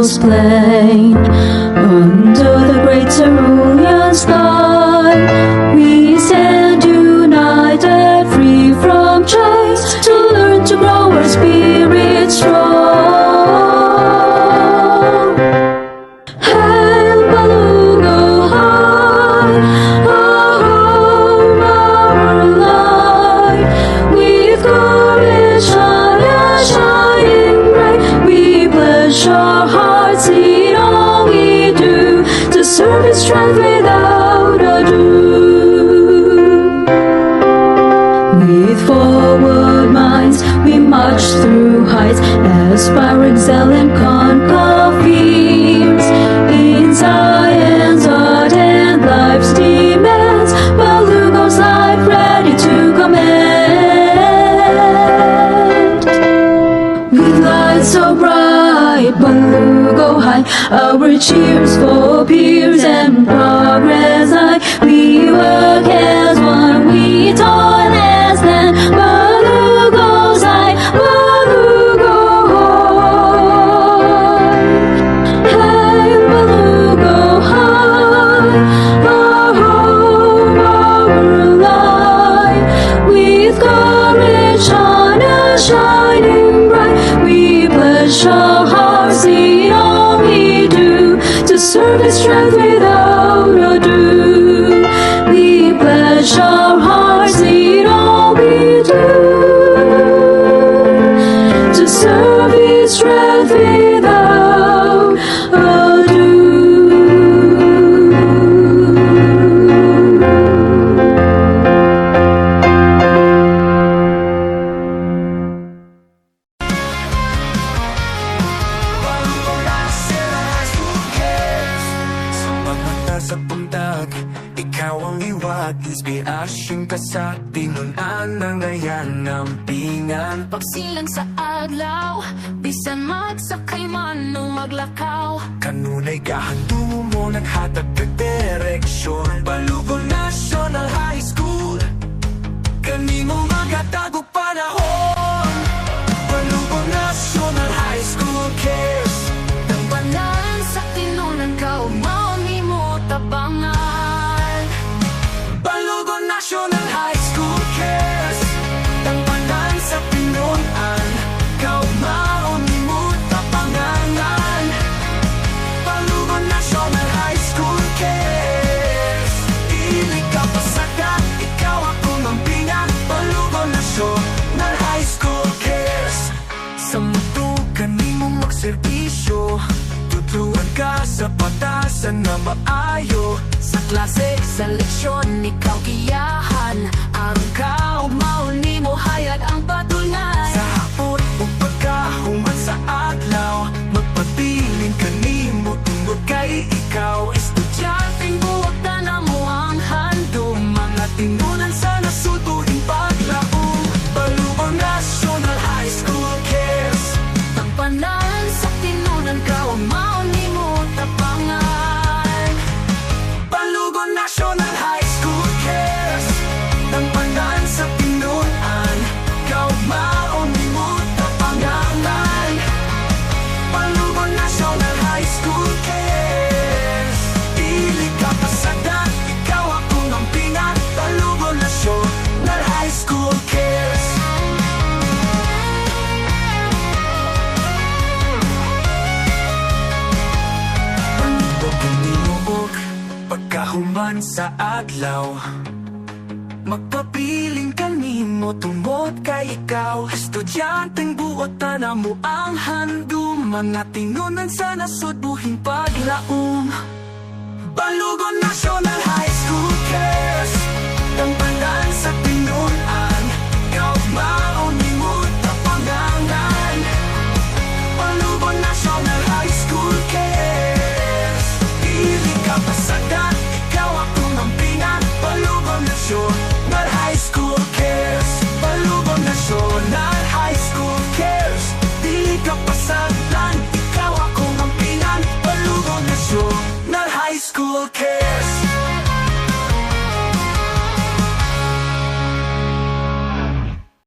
meadows plain. Under the great cerulean sky, we stand united, free from chains, to learn to grow our spirit strong. Hail Balugo High, our home, our light. With courage shining bright, we pledge our hearts in all we do, to serve His strength without ado. With forward minds, we march through heights, aspire, excel, and conquer fears. In science, art, and life's demands, Balugo's life ready to command. With lights so bright, Balugo High, our cheers for peers and progress high. We work as one, we toil as land. Balugo's high, Balugo high. Hey, Balugo high, our home, our light. With courage on us shining bright, we pledge our hearts in all we do, to serve His strength without ado. We pledge our hearts in all we do, to serve His strength without ado. Sa pagmata sa pundag, ikaw ang iwag, inspirasyon ka sa tinunan ng ayan ng pingan. Pagsilang sa adlaw, bisan magsakay man o maglakaw. Kanunay kahantungo mo naghatag ka direksyon. Balugo National High School, kanimo magatagog panahon. Balugo National High School cares. Tampanan sa tinunan ka, umauni mo tabangan. Balugo National High School cares. Tampanan sa pinunan, kaumaon mo tapanganan. Balugo National High School cares. Dili ka pasaka, ikaw ako mampingan. Balugo National High School cares. Sa mundo kanimo magserbisyo, tutuan ka sa patasan na maayo. Sa klase, sa leksyon, ikaw giyahan. Ang kaumauni mo hayag ang patunay. Sa hapon o pagkahuman sa adlaw, magpabiling kanimo tungod kay ikaw. Estudyanteng buwag na mo ang handom, mga tinunan sa nasutuing paglaong. Balugo National High School cares. Tampanan sa tinunan ka, umauni mo tabangan. Balugo National High School cares. Tampanan sa pinunan, kaumaon mo tapangalan. Balugo National High School cares. Dili ka pasagdan, ikaw akong ampingan. Balugo National High School cares. Panito kunimuog, pagkahuman sa adlaw, magpapiling kanimo tungod kay ikaw. Estudyanteng buot na mo ang handom, mga tinunan sa nasudbuhing paglaom. Balugo National High School cares. Tampanan sa pinunan, kaumaon mo tapanganan. Balugo National High School cares. Dili ka pasagdan, ikaw akong ampingan. Balugo National High School cares. Balugo National High School cares. Dili ka pasagdan, ikaw akong ampingan. Balugo National High School cares.